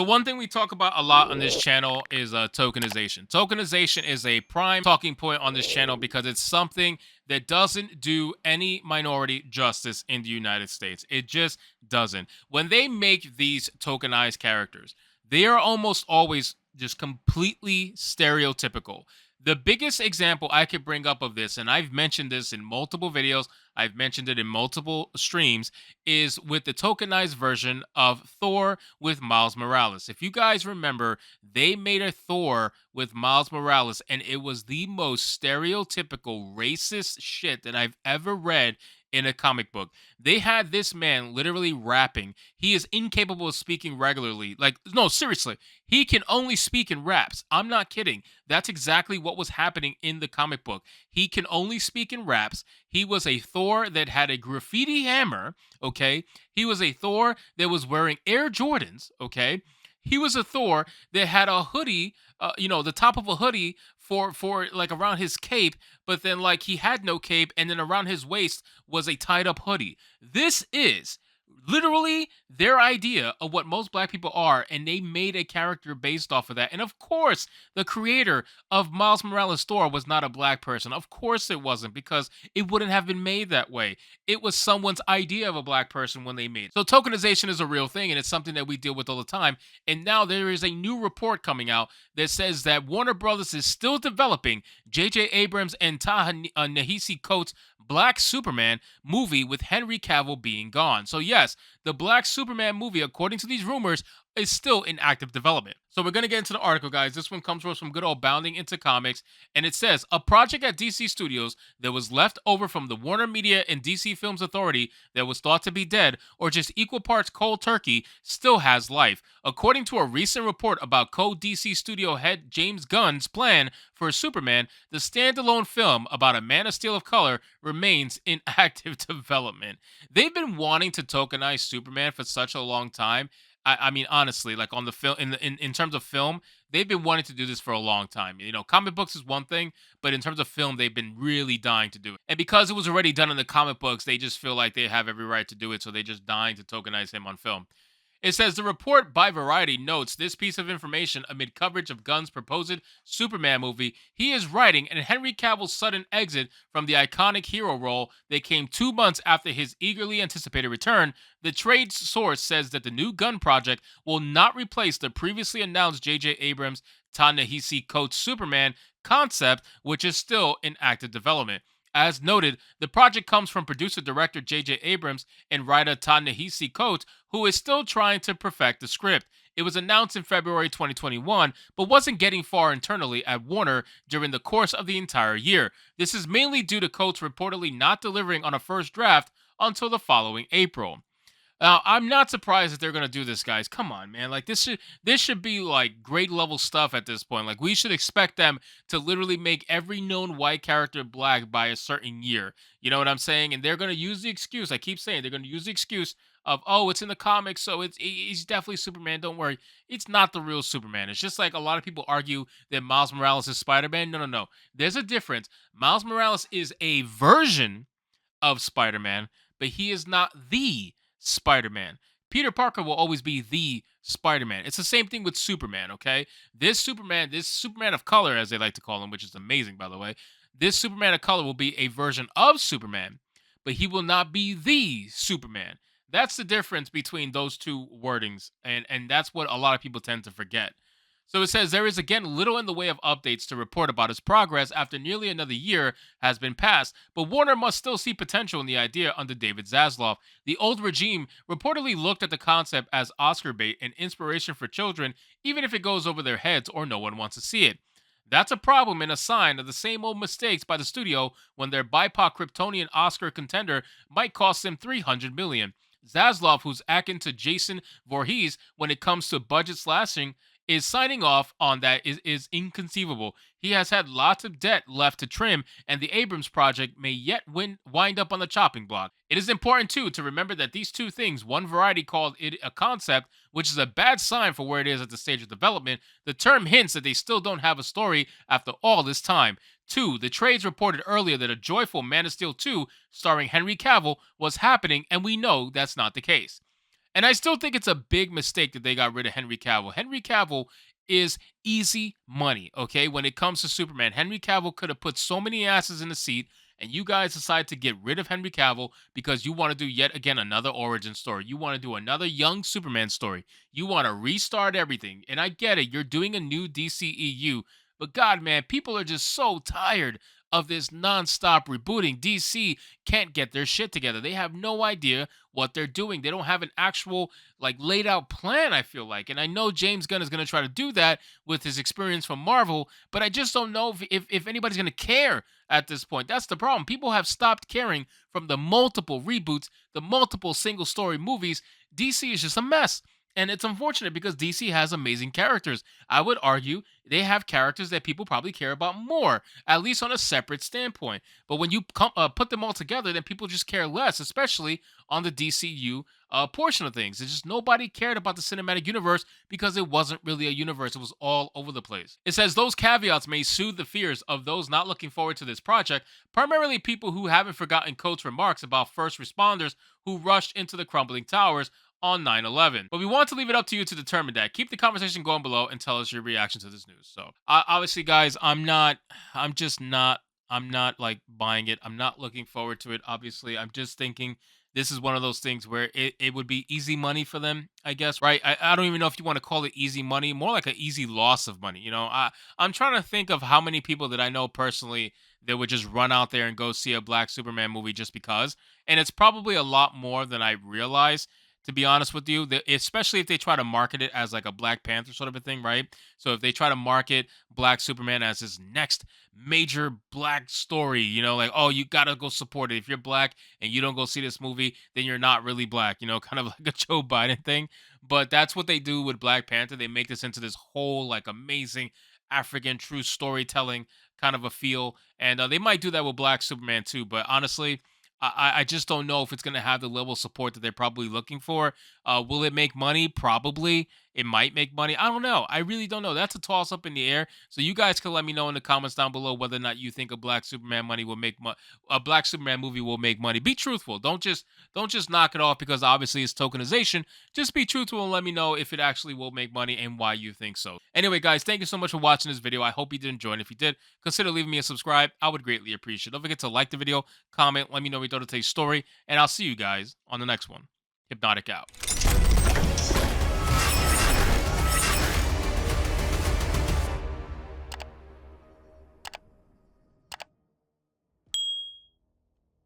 So one thing we talk about a lot on this channel is tokenization. Tokenization is a prime talking point on this channel because it's something that doesn't do any minority justice in the United States. It just doesn't. When they make these tokenized characters, they are almost always just completely stereotypical. The biggest example I could bring up of this, and I've mentioned this in multiple videos, I've mentioned it in multiple streams, is with the tokenized version of Thor with Miles Morales. If you guys remember, they made a Thor with Miles Morales, and it was the most stereotypical racist shit that I've ever read in a comic book. They had this man literally rapping. He is incapable of speaking regularly. Like, no, seriously, he can only speak in raps. I'm not kidding. That's exactly what was happening in the comic book. He can only speak in raps. He was a Thor that had a graffiti hammer, okay? He was a Thor that was wearing Air Jordans, okay? He was a Thor that had a hoodie, the top of a hoodie for like around his cape, but then like he had no cape, and then around his waist was a tied up hoodie. This is literally their idea of what most black people are, and they made a character based off of that. And of course, the creator of Miles Morales' Thor was not a black person. Of course it wasn't, because it wouldn't have been made that way. It was someone's idea of a black person when they made it. So tokenization is a real thing, and it's something that we deal with all the time. And now there is a new report coming out that says that Warner Brothers is still developing J.J. Abrams and Ta-Nehisi Coates' Black Superman movie, with Henry Cavill being gone. So yes, the Black Superman movie, according to these rumors, is still in active development. So we're going to get into the article, guys. This one comes from us from good old Bounding Into Comics, and it says, a project at DC Studios that was left over from the Warner Media and DC Films Authority that was thought to be dead or just equal parts cold turkey still has life. According to a recent report about co-DC studio head James Gunn's plan for Superman, the standalone film about a Man of Steel of color remains in active development. They've been wanting to tokenize Superman for such a long time. I mean, honestly, like on the film, in terms of film, they've been wanting to do this for a long time. You know, comic books is one thing, but in terms of film, they've been really dying to do it. And because it was already done in the comic books, they just feel like they have every right to do it, so they just dying to tokenize him on film. It says the report by Variety notes this piece of information amid coverage of Gunn's proposed Superman movie he is writing, and Henry Cavill's sudden exit from the iconic hero role that came 2 months after his eagerly anticipated return. The trade source says that the new Gunn project will not replace the previously announced J.J. Abrams Ta-Nehisi Coates Superman concept, which is still in active development. As noted, the project comes from producer-director J.J. Abrams and writer Ta-Nehisi Coates, who is still trying to perfect the script. It was announced in February 2021, but wasn't getting far internally at Warner during the course of the entire year. This is mainly due to Coates reportedly not delivering on a first draft until the following April. Now, I'm not surprised that they're gonna do this, guys. Come on, man. Like this should be like grade level stuff at this point. Like we should expect them to literally make every known white character black by a certain year. You know what I'm saying? And they're gonna use the excuse. I keep saying they're gonna use the excuse of, oh, it's in the comics, so he's definitely Superman. Don't worry, it's not the real Superman. It's just like a lot of people argue that Miles Morales is Spider-Man. No, no, no. There's a difference. Miles Morales is a version of Spider-Man, but he is not the Spider-Man. Peter Parker will always be the Spider-Man. It's the same thing with Superman, okay? This Superman of color, as they like to call him, which is amazing, by the way, this Superman of color will be a version of Superman, but he will not be the Superman. That's the difference between those two wordings, and that's what a lot of people tend to forget. So it says there is again little in the way of updates to report about his progress after nearly another year has been passed, but Warner must still see potential in the idea under David Zaslav. The old regime reportedly looked at the concept as Oscar bait and inspiration for children, even if it goes over their heads or no one wants to see it. That's a problem and a sign of the same old mistakes by the studio when their BIPOC Kryptonian Oscar contender might cost them $300 million. Zaslav, who's akin to Jason Voorhees when it comes to budget slashing, is signing off on that is inconceivable. He has had lots of debt left to trim, and the Abrams project may yet wind up on the chopping block. It is important, too, to remember that these two things, one Variety called it a concept, which is a bad sign for where it is at the stage of development. The term hints that they still don't have a story after all this time. Two, the trades reported earlier that a joyful Man of Steel 2 starring Henry Cavill was happening, and we know that's not the case. And I still think it's a big mistake that they got rid of Henry Cavill. Henry Cavill is easy money, okay? When it comes to Superman, Henry Cavill could have put so many asses in the seat, and you guys decide to get rid of Henry Cavill because you want to do yet again another origin story. You want to do another young Superman story. You want to restart everything. And I get it, you're doing a new DCEU, but God, man, people are just so tired of this nonstop rebooting. DC can't get their shit together. They have no idea what they're doing. They don't have an actual like laid out plan, I feel like. And I know James Gunn is going to try to do that with his experience from Marvel, but I just don't know if anybody's going to care at this point. That's the problem. People have stopped caring from the multiple reboots, the multiple single story movies. DC is just a mess. And it's unfortunate because DC has amazing characters. I would argue they have characters that people probably care about more, at least on a separate standpoint. But when you put them all together, then people just care less, especially on the DCU portion of things. It's just nobody cared about the cinematic universe because it wasn't really a universe. It was all over the place. It says those caveats may soothe the fears of those not looking forward to this project, primarily people who haven't forgotten Coates' remarks about first responders who rushed into the crumbling towers on 9/11. But we want to leave it up to you to determine that. Keep the conversation going below and tell us your reaction to this news. So, obviously, guys, I'm just not, I'm not like buying it. I'm not looking forward to it. Obviously, I'm just thinking this is one of those things where it would be easy money for them, I guess, right? I don't even know if you want to call it easy money, more like an easy loss of money. I'm trying to think of how many people that I know personally that would just run out there and go see a Black Superman movie just because. And it's probably a lot more than I realize, to be honest with you, especially if they try to market it as like a Black Panther sort of a thing, right? So if they try to market Black Superman as his next major Black story, like, oh, you gotta go support it. If you're Black and you don't go see this movie, then you're not really Black, kind of like a Joe Biden thing. But that's what they do with Black Panther. They make this into this whole like amazing African true storytelling kind of a feel, and they might do that with Black Superman too. But honestly, I just don't know if it's going to have the level of support that they're probably looking for. Will it make money? Probably. It might make money. I don't know. I really don't know. That's a toss up in the air. So you guys can let me know in the comments down below whether or not you think a Black Superman money will make a Black Superman movie will make money. Be truthful. Don't just knock it off because obviously it's tokenization. Just be truthful and let me know if it actually will make money and why you think so. Anyway, guys, thank you so much for watching this video. I hope you did enjoy it. If you did, consider leaving me a subscribe. I would greatly appreciate it. Don't forget to like the video, comment, let me know what you thought of today's story, and I'll see you guys on the next one. Hypnotic out.